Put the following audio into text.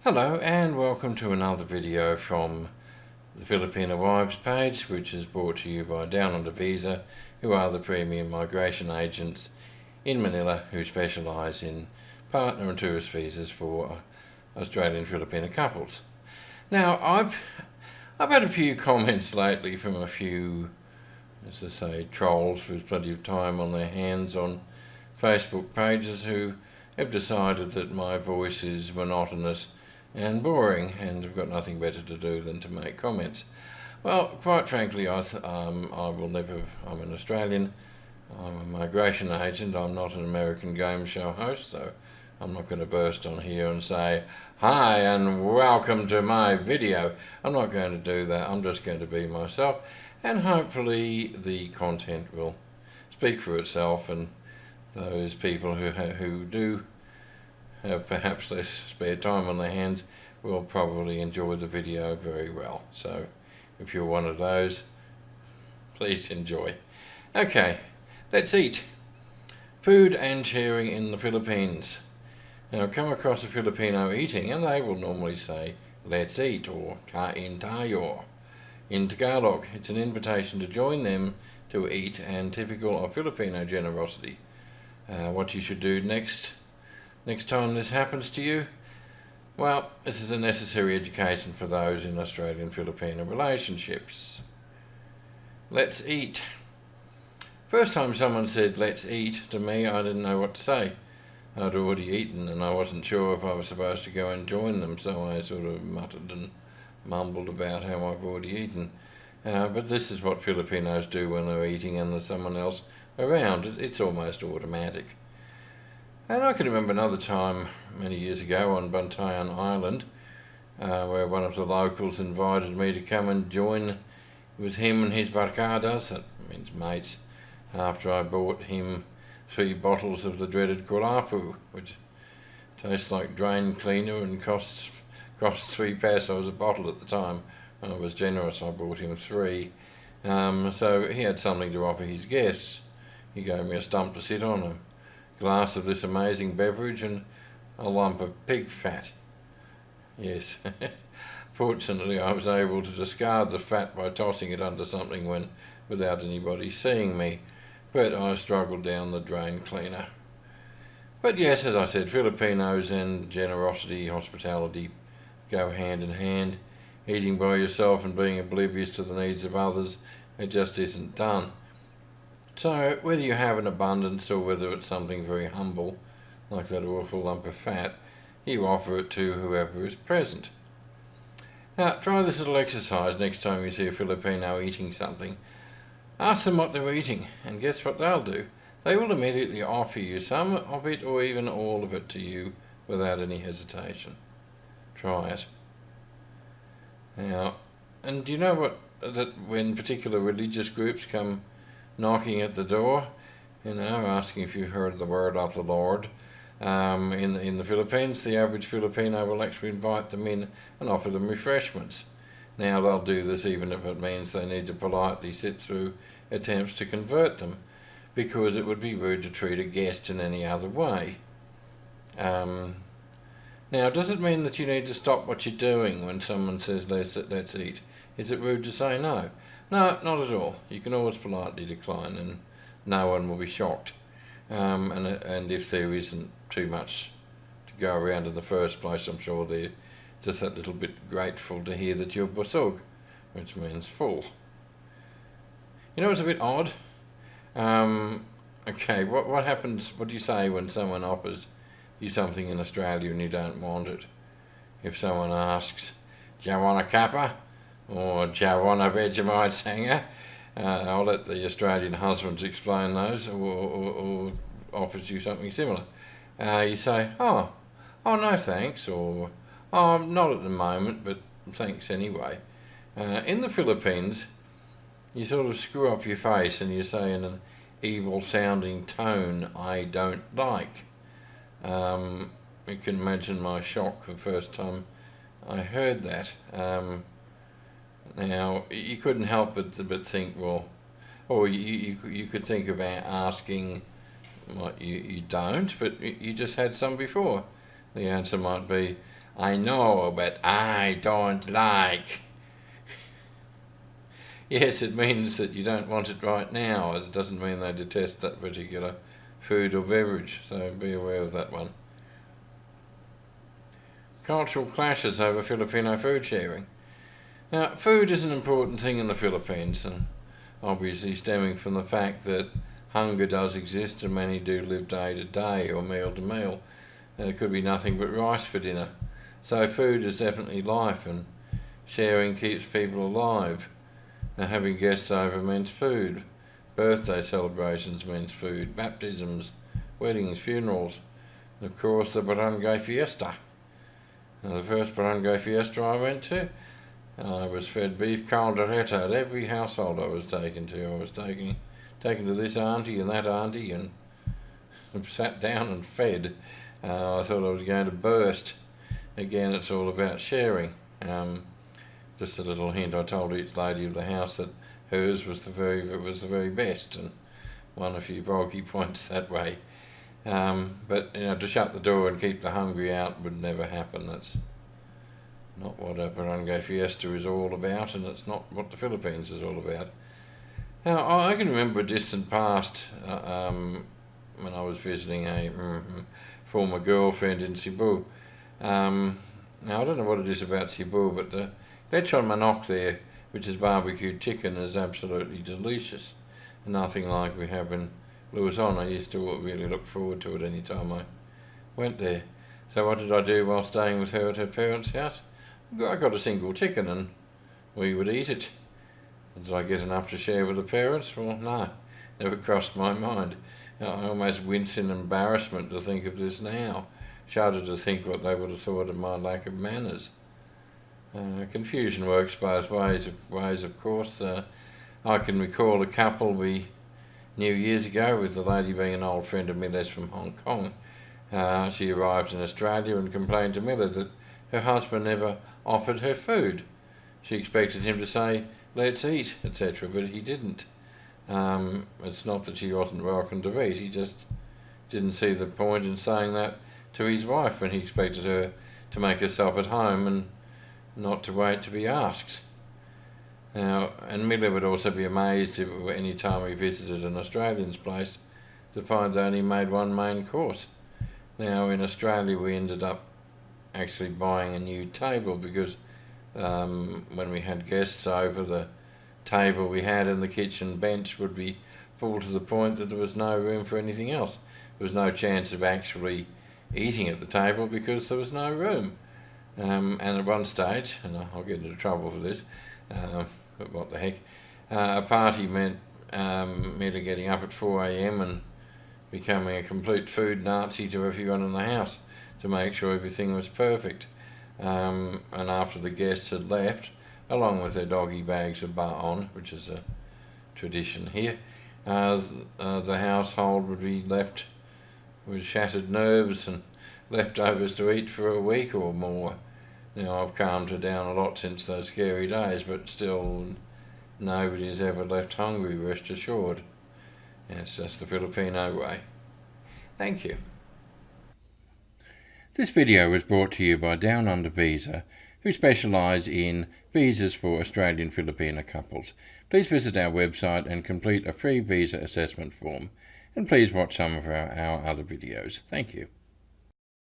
Hello and welcome to another video from the FilipinaWives page, which is brought to you by Down Under Visa, who are the premium migration agents in Manila who specialise in partner and tourist visas for Australian Filipina couples. Now I've had a few comments lately from a few, as I say, trolls with plenty of time on their hands on Facebook pages who have decided that my voice is monotonous and boring and have got nothing better to do than to make comments. Well, quite frankly, I will never. I'm an Australian. I'm a migration agent. I'm not an American game show host, so I'm not going to burst on here and say, "Hi and welcome to my video." I'm not going to do that. I'm just going to be myself, and hopefully the content will speak for itself, and those people who do have perhaps less spare time on their hands will probably enjoy the video very well. So if you're one of those, please enjoy. Okay, let's eat. Food and sharing in the Philippines. Now, come across a Filipino eating and they will normally say, "Let's eat," or "Kain tayo." In Tagalog, it's an invitation to join them to eat and typical of Filipino generosity. What you should do next time this happens to you? Well, this is a necessary education for those in Australian Filipino relationships. Let's eat. First time someone said "let's eat" to me, I didn't know what to say. I'd already eaten and I wasn't sure if I was supposed to go and join them, so I sort of muttered and mumbled about how I've already eaten. But this is what Filipinos do when they're eating and there's someone else around. It's almost automatic. And I can remember another time many years ago on Bantayan Island where one of the locals invited me to come and join with him and his barcadas, that means mates, after I bought him 3 bottles of the dreaded kulafu, which tastes like drain cleaner and cost 3 pesos a bottle at the time. I was generous, I bought him 3. So he had something to offer his guests. He gave me a stump to sit on, a glass of this amazing beverage and a lump of pig fat. Yes, fortunately I was able to discard the fat by tossing it under something without anybody seeing me, but I struggled down the drain cleaner. But yes, as I said, Filipinos and generosity, hospitality go hand in hand. Eating by yourself and being oblivious to the needs of others, it just isn't done. So whether you have an abundance or whether it's something very humble, like that awful lump of fat, you offer it to whoever is present. Now try this little exercise next time you see a Filipino eating something. Ask them what they're eating, and guess what they'll do? They will immediately offer you some of it or even all of it to you without any hesitation. Try it. Now, and do you know that when particular religious groups come knocking at the door, asking if you heard the word of the Lord, in the Philippines, the average Filipino will actually invite them in and offer them refreshments. Now they'll do this even if it means they need to politely sit through attempts to convert them, because it would be rude to treat a guest in any other way. Now, does it mean that you need to stop what you're doing when someone says let's eat? Is it rude to say no? No, not at all. You can always politely decline and no one will be shocked. And if there isn't too much to go around in the first place, I'm sure they're just that little bit grateful to hear that you're busog, which means full. You know, it's a bit odd. Okay, what happens, what do you say when someone offers you something in Australia and you don't want it? If someone asks, "Do you want a cuppa?" or "Do you want a Vegemite sanger?" I'll let the Australian husbands explain those, or offers you something similar. You say, oh no thanks," or "Oh, not at the moment, but thanks anyway." In the Philippines, you sort of screw up your face and you say in an evil sounding tone, "I don't like." You can imagine my shock the first time I heard that. Now, you couldn't help but think, well, or you could think about asking what you don't, but you just had some before. The answer might be, I know, but I don't like. Yes, it means that you don't want it right now. It doesn't mean they detest that particular food or beverage, so be aware of that one. Cultural clashes over Filipino food sharing. Now, food is an important thing in the Philippines, and obviously stemming from the fact that hunger does exist and many do live day to day or meal to meal. There could be nothing but rice for dinner. So food is definitely life, and sharing keeps people alive. Now, having guests over means food. Birthday celebrations means food. Baptisms, weddings, funerals, and of course the barangay fiesta. Now, the first barangay fiesta I went to, I was fed beef caldereta at every household I was taken to. I was taken to this auntie and that auntie and sat down and fed. I thought I was going to burst. Again, it's all about sharing. Just a little hint, I told each lady of the house that hers was the very best, and won a few bulky points that way. But to shut the door and keep the hungry out would never happen. That's not what a barangay fiesta is all about, and it's not what the Philippines is all about. Now, I can remember a distant past when I was visiting a former girlfriend in Cebu. Now, I don't know what it is about Cebu, but the lechon manok there, which is barbecued chicken, is absolutely delicious. Nothing like we have in Luzon. I used to really look forward to it any time I went there. So what did I do while staying with her at her parents' house? I got a single chicken and we would eat it. Did I get enough to share with the parents? Well, no, never crossed my mind. I almost wince in embarrassment to think of this now. Shudder to think what they would have thought of my lack of manners. Confusion works both ways, of course. I can recall a couple we knew years ago, with the lady being an old friend of Mila's from Hong Kong. She arrived in Australia and complained to Mila that her husband never offered her food. She expected him to say, "Let's eat," etc., but he didn't. It's not that she wasn't welcome to eat, he just didn't see the point in saying that to his wife when he expected her to make herself at home and not to wait to be asked. Now, and Mila would also be amazed if any time we visited an Australian's place to find they only made one main course. Now, in Australia we ended up actually buying a new table because when we had guests over, the table we had in the kitchen bench would be full to the point that there was no room for anything else. There was no chance of actually eating at the table because there was no room. And at one stage, and I'll get into trouble for this, but what the heck, a party meant Mila getting up at 4 a.m. and becoming a complete food Nazi to everyone in the house to make sure everything was perfect. And after the guests had left, along with their doggy bags of ba'on, which is a tradition here, the household would be left with shattered nerves and leftovers to eat for a week or more. Now, I've calmed her down a lot since those scary days, but still nobody's ever left hungry, rest assured. It's just the Filipino way. Thank you. This video was brought to you by Down Under Visa, who specialise in visas for Australian Filipina couples. Please visit our website and complete a free visa assessment form. And please watch some of our other videos. Thank you.